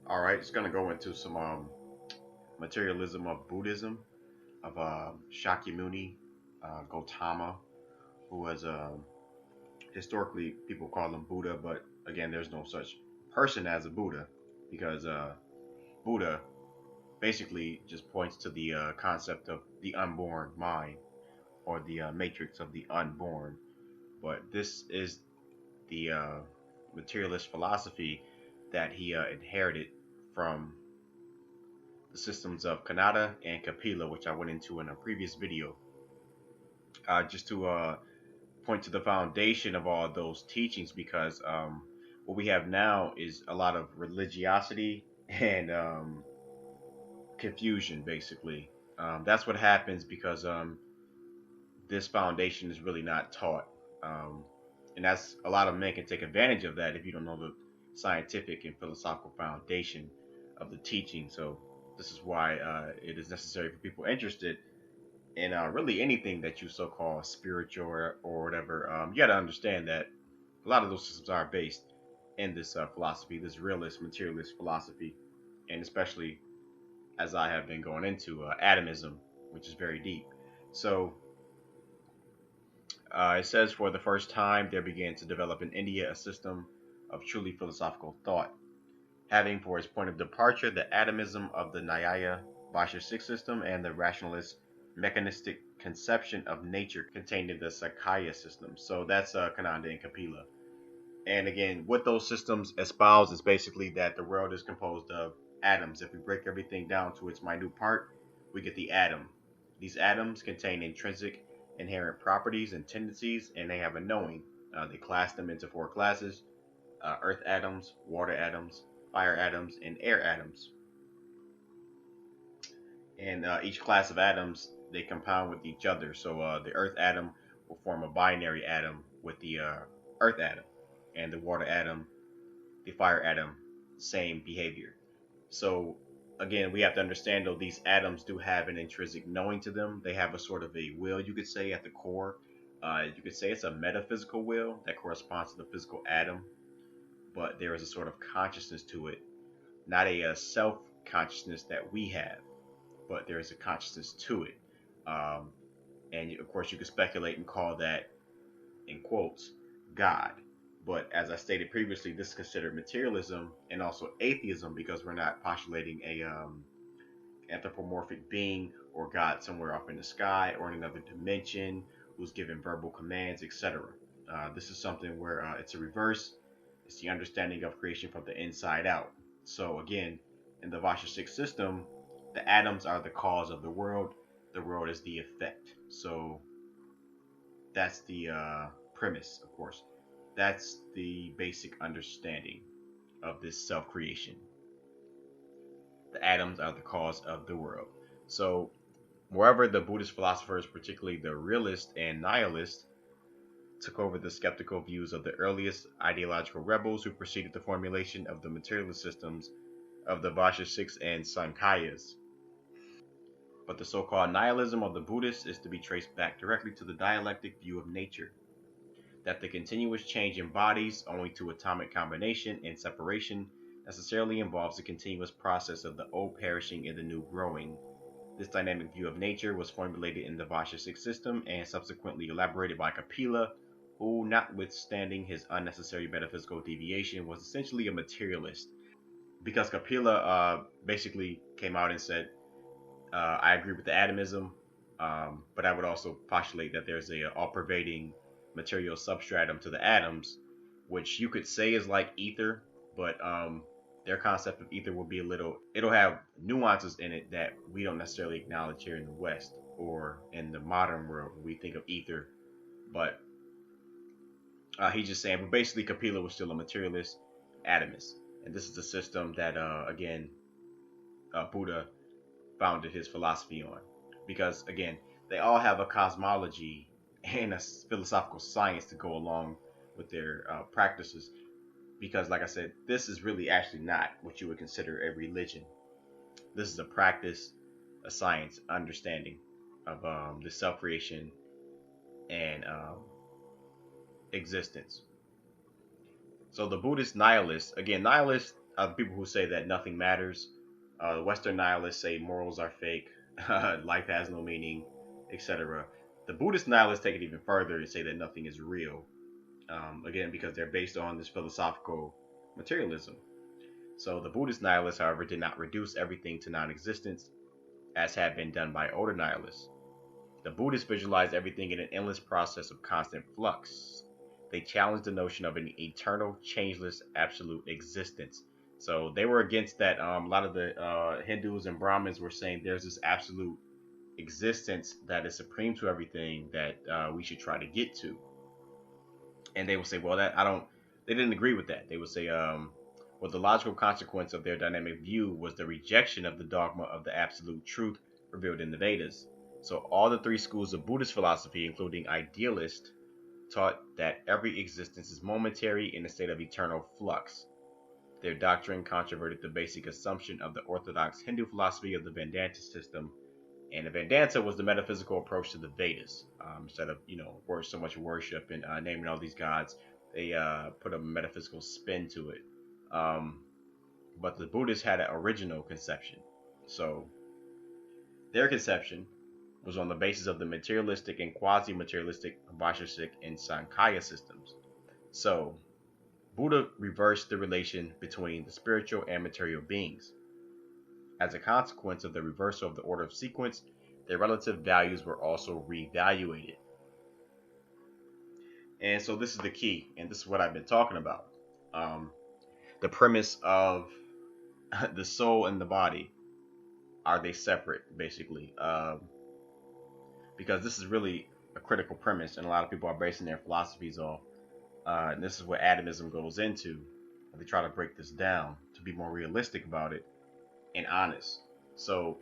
All right, it's gonna go into some materialism of Buddhism of Shakyamuni, Gautama, who was historically people call him Buddha, but again, there's no such person as a Buddha because Buddha basically just points to the concept of the unborn mind or the matrix of the unborn. But this is the materialist philosophy that he inherited from the systems of Kanada and Kapila, which I went into in a previous video. Just to point to the foundation of all those teachings, because what we have now is a lot of religiosity and confusion, basically. That's what happens because this foundation is really not taught. Um, and that's a lot of men can take advantage of that if you don't know the scientific and philosophical foundation of the teaching. So this is why it is necessary for people interested in really anything that you so-called spiritual or whatever. You got to understand that a lot of those systems are based in this philosophy, this realist, materialist philosophy, and especially as I have been going into atomism, which is very deep. So it says for the first time there began to develop in India a system of truly philosophical thought, having for its point of departure the atomism of the Nyaya Vaisheshik system and the rationalist mechanistic conception of nature contained in the Sakya system. So that's Kananda and Kapila. And again, what those systems espouse is basically that the world is composed of atoms. If we break everything down to its minute part, we get the atom. These atoms contain intrinsic inherent properties and tendencies, and they have a knowing. They class them into four classes: earth atoms, water atoms, fire atoms, and air atoms. And each class of atoms, they compound with each other. So the earth atom will form a binary atom with the earth atom, and the water atom, the fire atom, same behavior. So again, we have to understand though these atoms do have an intrinsic knowing to them. They have a sort of a will, you could say, at the core. You could say it's a metaphysical will that corresponds to the physical atom, but there is a sort of consciousness to it, not a self consciousness that we have, but there is a consciousness to it. Um, and of course, you could speculate and call that, in quotes, God. But as I stated previously, this is considered materialism and also atheism because we're not postulating a anthropomorphic being or God somewhere up in the sky or in another dimension who's given verbal commands, etc. This is something where it's a reverse. It's the understanding of creation from the inside out. So again, in the Vaisheshik system, the atoms are the cause of the world. The world is the effect. So that's the premise, of course. That's the basic understanding of this self creation. The atoms are the cause of the world. So, wherever the Buddhist philosophers, particularly the realist and nihilist, took over the skeptical views of the earliest ideological rebels who preceded the formulation of the materialist systems of the Vaisheshiks and Sankhayas. But the so called nihilism of the Buddhists is to be traced back directly to the dialectic view of nature, that the continuous change in bodies owing to atomic combination and separation necessarily involves a continuous process of the old perishing and the new growing. This dynamic view of nature was formulated in the Vaisheshik system and subsequently elaborated by Kapila, who, notwithstanding his unnecessary metaphysical deviation, was essentially a materialist. Because Kapila basically came out and said, I agree with the atomism, but I would also postulate that there's a all-pervading material substratum to the atoms, which you could say is like ether, but their concept of ether will be it'll have nuances in it that we don't necessarily acknowledge here in the West or in the modern world when we think of ether. But he's just saying, but basically, Kapila was still a materialist atomist. And this is the system that, again, Buddha founded his philosophy on. Because, again, they all have a cosmology and a philosophical science to go along with their practices. Because, like I said, this is really actually not what you would consider a religion. This is a practice, a science, understanding of the self creation and existence. So the Buddhist nihilists, again, nihilists people who say that nothing matters. Western nihilists say morals are fake, life has no meaning, etc. The Buddhist nihilists take it even further and say that nothing is real. Again, because they're based on this philosophical materialism. So the Buddhist nihilists, however, did not reduce everything to non-existence, as had been done by older nihilists. The Buddhists visualized everything in an endless process of constant flux. They challenged the notion of an eternal, changeless, absolute existence. So they were against that. A lot of the Hindus and Brahmins were saying there's this absolute existence that is supreme to everything that we should try to get to. And they would say, well, that I don't. They didn't agree with that. They would say, well, the logical consequence of their dynamic view was the rejection of the dogma of the absolute truth revealed in the Vedas. So all the three schools of Buddhist philosophy, including idealist, taught that every existence is momentary in a state of eternal flux. Their doctrine controverted the basic assumption of the orthodox Hindu philosophy of the Vedanta system, and the Vedanta was the metaphysical approach to the Vedas. Instead of so much worship and naming all these gods, they put a metaphysical spin to it. Um, but the Buddhists had an original conception. So their conception was on the basis of the materialistic and quasi-materialistic Vaisheshik and Sankhya systems. So Buddha reversed the relation between the spiritual and material beings. As a consequence of the reversal of the order of sequence, their relative values were also reevaluated. And so this is the key, and this is what I've been talking about. The premise of the soul and the body, are they separate, basically? Because this is really a critical premise, and a lot of people are basing their philosophies off. And this is what atomism goes into. They try to break this down to be more realistic about it and honest. So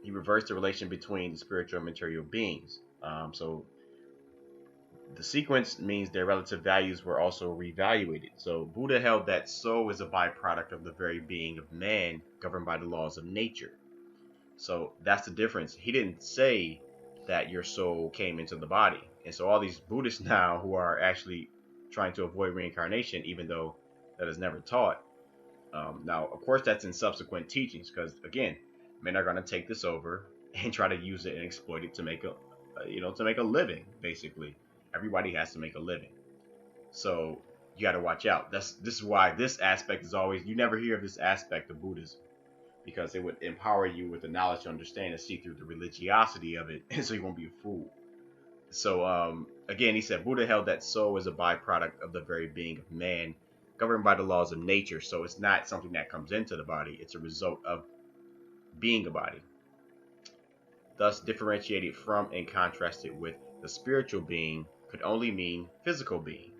he reversed the relation between the spiritual and material beings. So the sequence means their relative values were also reevaluated. So Buddha held that soul is a byproduct of the very being of man, governed by the laws of nature. So that's the difference. He didn't say that your soul came into the body. And so all these Buddhists now who are actually trying to avoid reincarnation, even though that is never taught. Now, of course, that's in subsequent teachings, because again, men are going to take this over and try to use it and exploit it to make a living. Basically, everybody has to make a living, so you got to watch out. This is why this aspect is always, you never hear of this aspect of Buddhism, because it would empower you with the knowledge to understand and see through the religiosity of it, so you won't be a fool. So again, he said Buddha held that soul is a byproduct of the very being of man, governed by the laws of nature. So it's not something that comes into the body, it's a result of being a body. Thus, differentiated from and contrasted with the spiritual being could only mean physical being.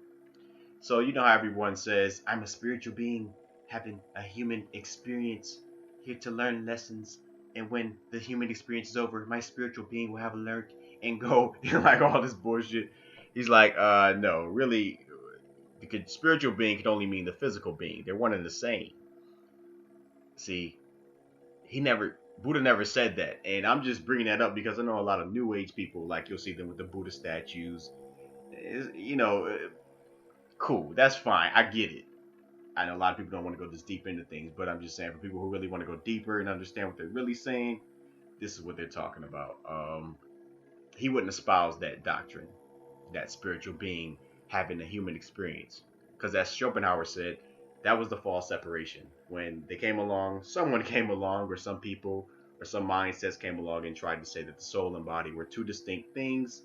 So you know how everyone says, I'm a spiritual being having a human experience, here to learn lessons, and when the human experience is over, my spiritual being will have learned and go, like all this bullshit. He's like, no, really, the spiritual being could only mean the physical being. They're one and the same. See, Buddha never said that, and I'm just bringing that up because I know a lot of New Age people, like you'll see them with the Buddha statues. Cool, that's fine, I get it. I know a lot of people don't want to go this deep into things, but I'm just saying for people who really want to go deeper and understand what they're really saying, this is what they're talking about. He wouldn't espouse that doctrine, that spiritual being having a human experience, because as Schopenhauer said, that was the false separation. When they came along, someone came along, or some people or some mindsets came along and tried to say that the soul and body were two distinct things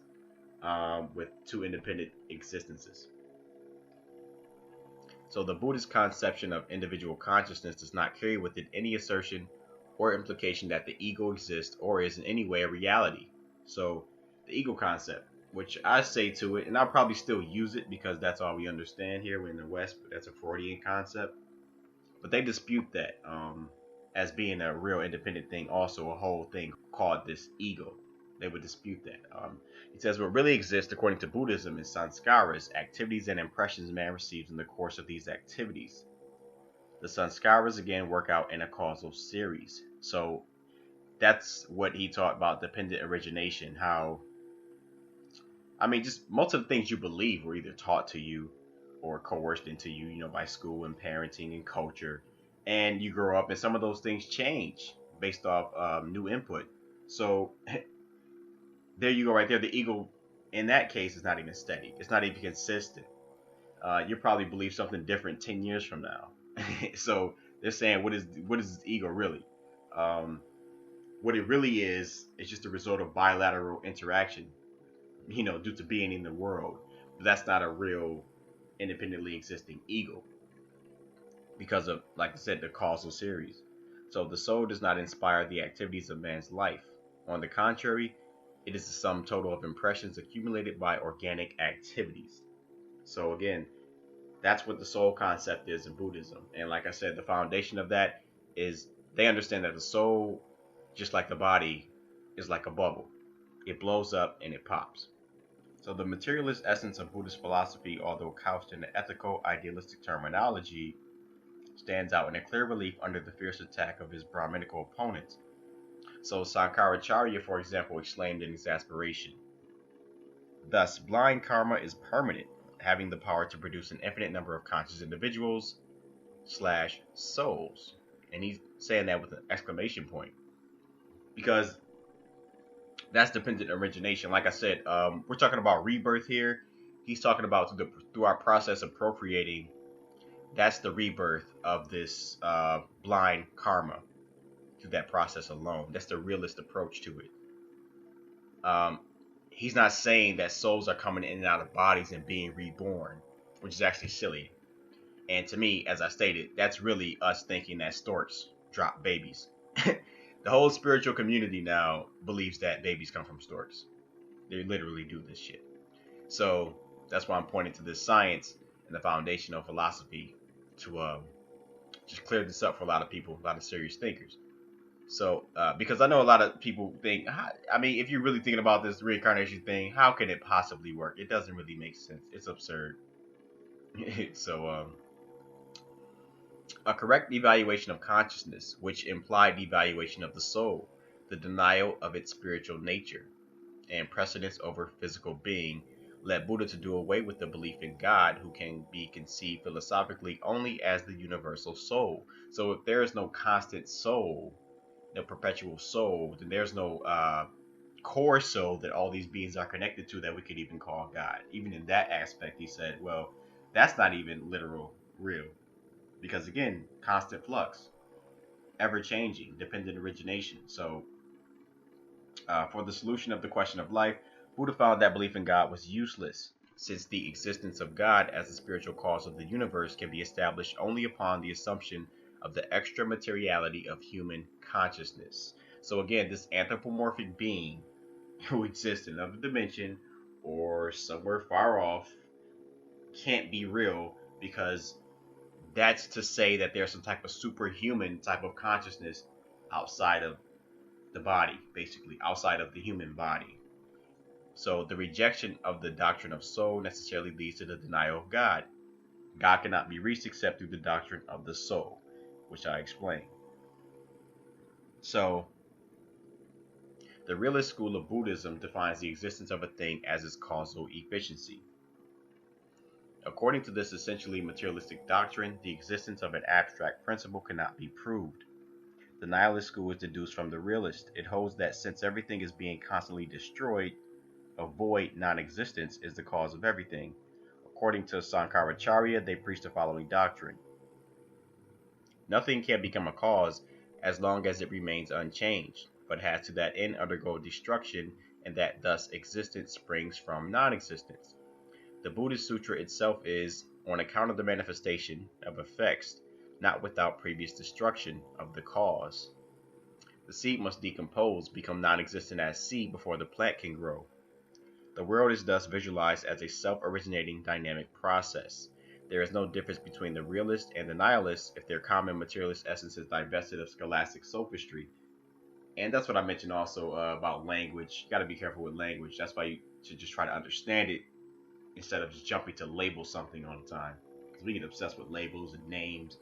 with two independent existences. So the Buddhist conception of individual consciousness does not carry with it any assertion or implication that the ego exists or is in any way a reality. So the ego concept, which I say to it, and I'll probably still use it because that's all we understand here in the West, but that's a Freudian concept. But they dispute that as being a real independent thing, also a whole thing called this ego. They would dispute that. It says what really exists, according to Buddhism, is sanskaras, activities and impressions man receives in the course of these activities. The sanskaras again work out in a causal series. So that's what he taught about dependent origination. How, just most of the things you believe were either taught to you or coerced into you, by school and parenting and culture. and you grow up, and some of those things change based off new input. So there you go, right there. The ego, in that case, is not even steady. It's not even consistent. You probably believe something different 10 years from now. So they're saying, what is this ego really? Um, what it really is just a result of bilateral interaction, due to being in the world. But that's not a real independently existing ego because of, like I said, the causal series. So the soul does not inspire the activities of man's life. On the contrary, it is the sum total of impressions accumulated by organic activities. So again, that's what the soul concept is in Buddhism. And like I said, the foundation of that is they understand that the soul, just like the body, is like a bubble. It blows up and it pops. So the materialist essence of Buddhist philosophy, although couched in the ethical, idealistic terminology, stands out in a clear relief under the fierce attack of his Brahminical opponents. So Sankaracharya, for example, exclaimed in exasperation, "Thus, blind karma is permanent, having the power to produce an infinite number of conscious individuals slash souls." And he's saying that with an exclamation point because that's dependent origination. Like I said, we're talking about rebirth here. He's talking about through our process of procreating. That's the rebirth of this blind karma through that process alone. That's the realist approach to it. Um, he's not saying that souls are coming in and out of bodies and being reborn, which is actually silly. And to me, as I stated, that's really us thinking that storks drop babies. The whole spiritual community now believes that babies come from storks. They literally do this shit. So that's why I'm pointing to this science and the foundational philosophy to just clear this up for a lot of people, a lot of serious thinkers. So, because I know a lot of people think, I mean, if you're really thinking about this reincarnation thing, how can it possibly work? It doesn't really make sense. It's absurd. So, a correct evaluation of consciousness, which implied evaluation of the soul, the denial of its spiritual nature, and precedence over physical being, led Buddha to do away with the belief in God, who can be conceived philosophically only as the universal soul. So if there is no constant soul, no perpetual soul, then there's no core soul that all these beings are connected to that we could even call God. Even in that aspect, he said, well, that's not even literal, real. Because again, constant flux, ever changing, dependent origination. So, for the solution of the question of life, Buddha found that belief in God was useless, since the existence of God as the spiritual cause of the universe can be established only upon the assumption of the extra materiality of human consciousness. So again, this anthropomorphic being who exists in another dimension or somewhere far off can't be real, because that's to say that there's some type of superhuman type of consciousness outside of the body, basically, outside of the human body. So the rejection of the doctrine of soul necessarily leads to the denial of God. God cannot be reached except through the doctrine of the soul, which I explained. So the realist school of Buddhism defines the existence of a thing as its causal efficiency. According to this essentially materialistic doctrine, the existence of an abstract principle cannot be proved. The nihilist school is deduced from the realist. It holds that since everything is being constantly destroyed, a void, non-existence, is the cause of everything. According to Sankaracharya, they preach the following doctrine. Nothing can become a cause as long as it remains unchanged, but has to that end undergo destruction, and that thus existence springs from non-existence. The Buddhist sutra itself is, on account of the manifestation of effects, not without previous destruction of the cause. The seed must decompose, become non-existent as seed before the plant can grow. The world is thus visualized as a self-originating dynamic process. There is no difference between the realist and the nihilist if their common materialist essence is divested of scholastic sophistry. And that's what I mentioned also about language. You got to be careful with language. That's why you should just try to understand it instead of just jumping to label something all the time. Because we get obsessed with labels and names,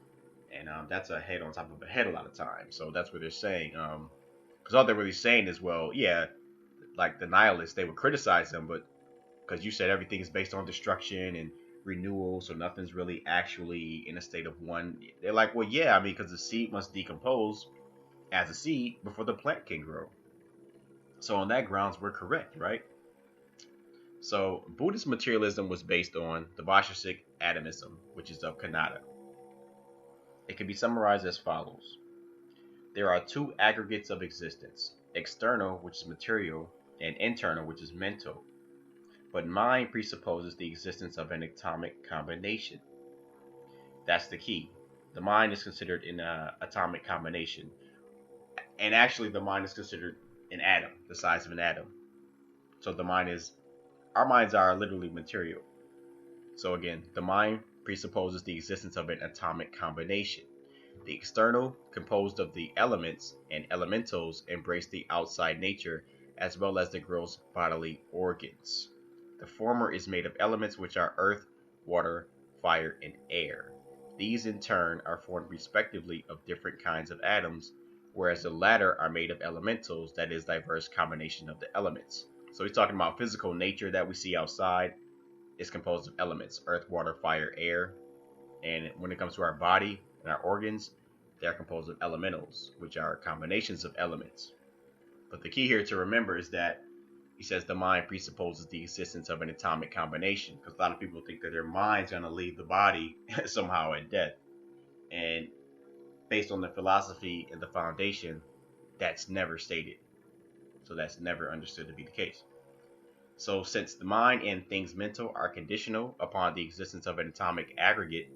and that's a head on top of a head a lot of times. So that's what they're saying. Because all they're really saying is, well, yeah, like the nihilists, they would criticize them, but because you said everything is based on destruction and renewal, so nothing's really actually in a state of one. They're like, well, yeah, I mean, because the seed must decompose as a seed before the plant can grow. So on that grounds, we're correct, right? So Buddhist materialism was based on the Vaisheshik atomism, which is of Kannada. It can be summarized as follows. There are two aggregates of existence, external, which is material, and internal, which is mental. But mind presupposes the existence of an atomic combination. That's the key. The mind is considered an atomic combination. And actually, the mind is considered an atom, the size of an atom. So our minds are literally material. So again, the mind presupposes the existence of an atomic combination. The external, composed of the elements and elementals, embrace the outside nature as well as the gross bodily organs. The former is made of elements which are earth, water, fire, and air. These in turn are formed respectively of different kinds of atoms, whereas the latter are made of elementals, that is, diverse combination of the elements. So he's talking about physical nature that we see outside is composed of elements, earth, water, fire, air. And when it comes to our body and our organs, they are composed of elementals, which are combinations of elements. But the key here to remember is that he says the mind presupposes the existence of an atomic combination, because a lot of people think that their mind's going to leave the body somehow at death. And based on the philosophy and the foundation, that's never stated. So that's never understood to be the case. So since the mind and things mental are conditional upon the existence of an atomic aggregate,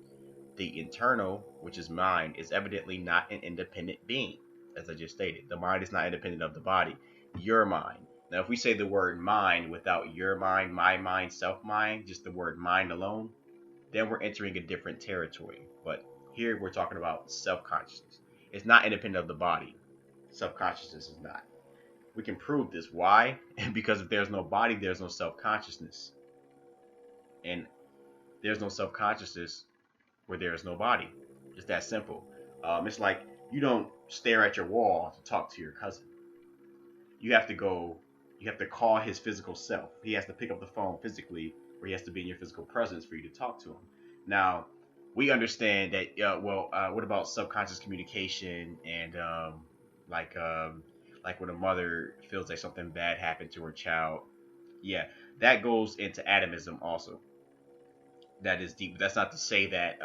the internal, which is mind, is evidently not an independent being. As I just stated, the mind is not independent of the body. Your mind. Now, if we say the word mind without your mind, my mind, self mind, just the word mind alone, then we're entering a different territory. But here we're talking about self-consciousness. It's not independent of the body. Self-consciousness is not. We can prove this. Why? Because if there's no body, there's no self-consciousness. And there's no self-consciousness where there is no body. It's that simple. It's like you don't stare at your wall to talk to your cousin. You have to call his physical self. He has to pick up the phone physically, or he has to be in your physical presence for you to talk to him. Now, we understand that, what about subconscious communication and like like when a mother feels like something bad happened to her child? Yeah, that goes into atomism also. That is deep. That's not to say that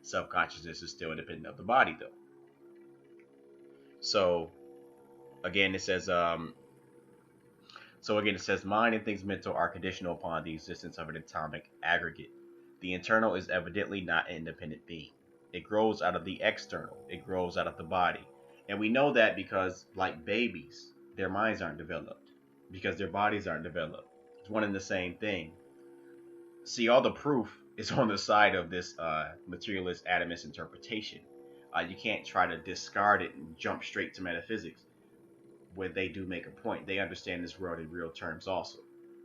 subconsciousness is still independent of the body, though. So again, it says mind and things mental are conditional upon the existence of an atomic aggregate. The internal is evidently not an independent being. It grows out of the external. It grows out of the body. And we know that because, like babies, their minds aren't developed because their bodies aren't developed. It's one and the same thing. See, all the proof is on the side of this materialist atomist interpretation. You can't try to discard it and jump straight to metaphysics when they do make a point. They understand this world in real terms also.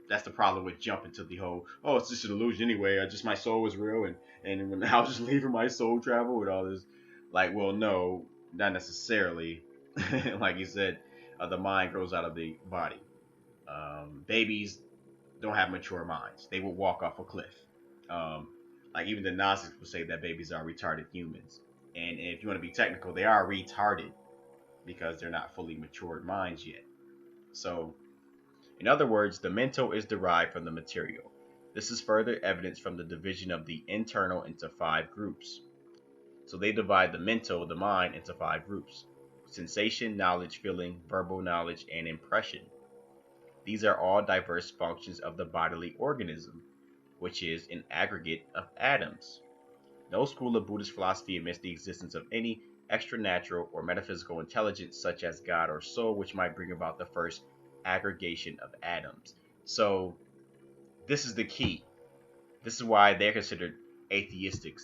That's the problem with jumping to the whole, oh, it's just an illusion anyway. Just my soul is real, and when I was just leaving my soul travel with all this, like, well, no, not necessarily. Like you said, the mind grows out of the body. Babies don't have mature minds. They will walk off a cliff. Um, like even the Gnostics will say that babies are retarded humans. And if you want to be technical, they are retarded because they're not fully matured minds yet. So, in other words, the mental is derived from the material. This is further evidence from the division of the internal into 5 groups. So they divide the mental, the mind, into 5 groups: sensation, knowledge, feeling, verbal knowledge, and impression. These are all diverse functions of the bodily organism, which is an aggregate of atoms. No school of Buddhist philosophy admits the existence of any extranatural or metaphysical intelligence such as God or soul, which might bring about the first aggregation of atoms. So this is the key. This is why they're considered atheistics,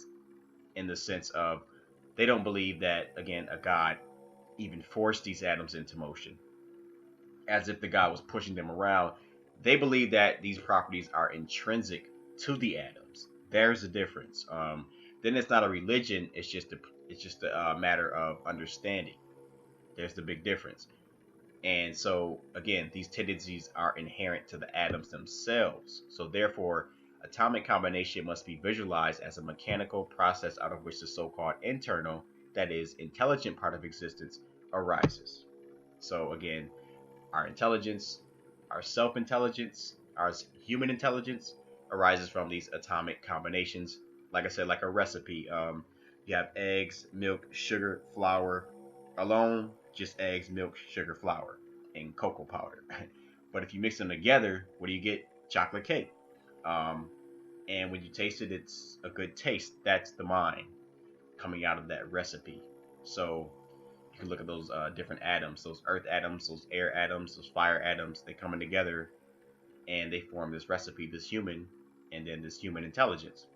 in the sense of they don't believe that, again, a God even forced these atoms into motion, as if the God was pushing them around. They believe that these properties are intrinsic to the atoms. There's a difference. Then it's not a religion. It's just a matter of understanding. There's the big difference. And so again, these tendencies are inherent to the atoms themselves. So therefore, atomic combination must be visualized as a mechanical process out of which the so-called internal, that is, intelligent part of existence arises. So again, our intelligence, our self-intelligence, our human intelligence arises from these atomic combinations. Like I said, like a recipe. You have eggs, milk, sugar, flour. Alone, just eggs, milk, sugar, flour, and cocoa powder. But if you mix them together, what do you get? Chocolate cake. Um, and when you taste it, it's a good taste. That's the mind coming out of that recipe. So you can look at those different atoms, those earth atoms, those air atoms, those fire atoms. They coming together and they form this recipe, this human, and then this human intelligence.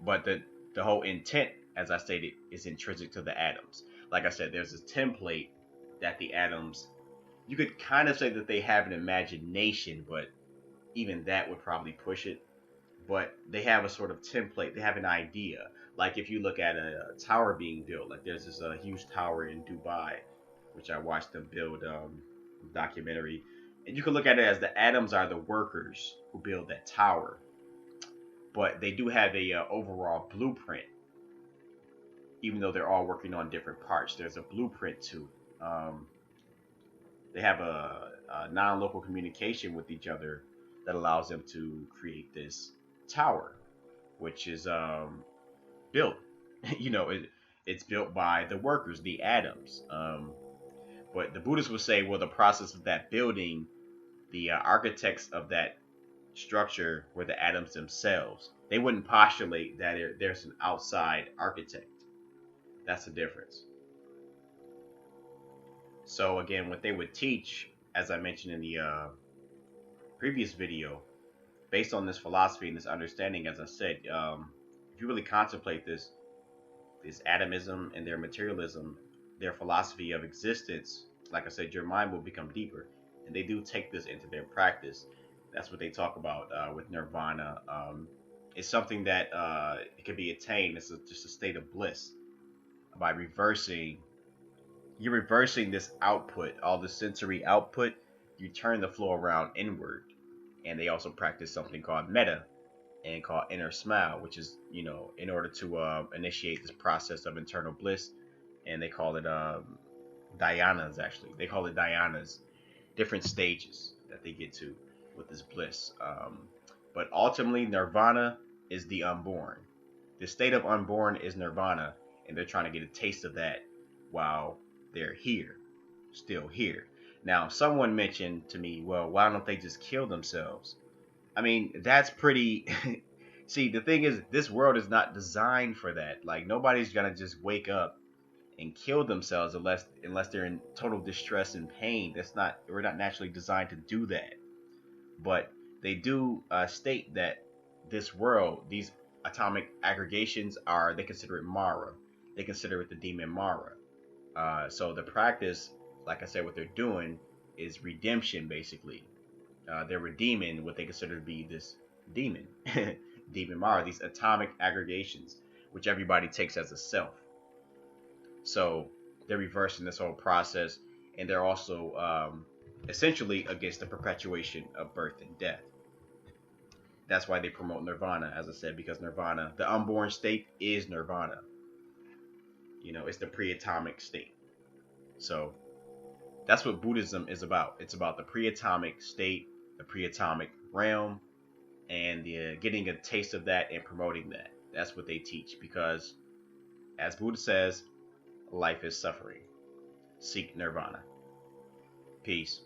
But the whole intent, as I stated, is intrinsic to the atoms. Like I said, there's this template that the atoms. You could kind of say that they have an imagination, but even that would probably push it. But they have a sort of template. They have an idea. Like if you look at a tower being built, like there's this huge tower in Dubai, which I watched them build documentary, and you can look at it as the atoms are the workers who build that tower, but they do have a overall blueprint, even though they're all working on different parts. There's a blueprint to it. They have a non-local communication with each other that allows them to create this tower, which is built. you know, it's built by the workers, the atoms. But the Buddhists would say, well, the process of that building, the architects of that structure were the atoms themselves. They wouldn't postulate that there's an outside architect. That's the difference. So again, what they would teach, as I mentioned in the previous video, based on this philosophy and this understanding, as I said, if you really contemplate this atomism and their materialism, their philosophy of existence, like I said, your mind will become deeper. And they do take this into their practice. That's what they talk about with Nirvana. It's something that it can be attained. It's just a state of bliss by reversing. You're reversing this output, all the sensory output. You turn the flow around inward. And they also practice something called metta and called inner smile, which is, in order to initiate this process of internal bliss. And they call it dhyanas, actually. They call it dhyanas, different stages that they get to with this bliss. But ultimately, nirvana is the unborn. The state of unborn is nirvana, and they're trying to get a taste of that while they're here, still here. Now, someone mentioned to me, well, why don't they just kill themselves? I mean, that's pretty. See, the thing is, this world is not designed for that. Like, nobody's gonna just wake up and kill themselves unless they're in total distress and pain. We're not naturally designed to do that. But they do state that this world, these atomic aggregations they consider it Mara. They consider it the demon Mara. So the practice, like I said, what they're doing is redemption, basically. They're redeeming what they consider to be this demon, demon Mara, these atomic aggregations, which everybody takes as a self. So they're reversing this whole process, and they're also essentially against the perpetuation of birth and death. That's why they promote nirvana, as I said, because nirvana, the unborn state, is nirvana. It's the pre-atomic state. So that's what Buddhism is about. It's about the pre-atomic state, the pre-atomic realm, and getting a taste of that and promoting that. That's what they teach, because as Buddha says, life is suffering. Seek nirvana. Peace.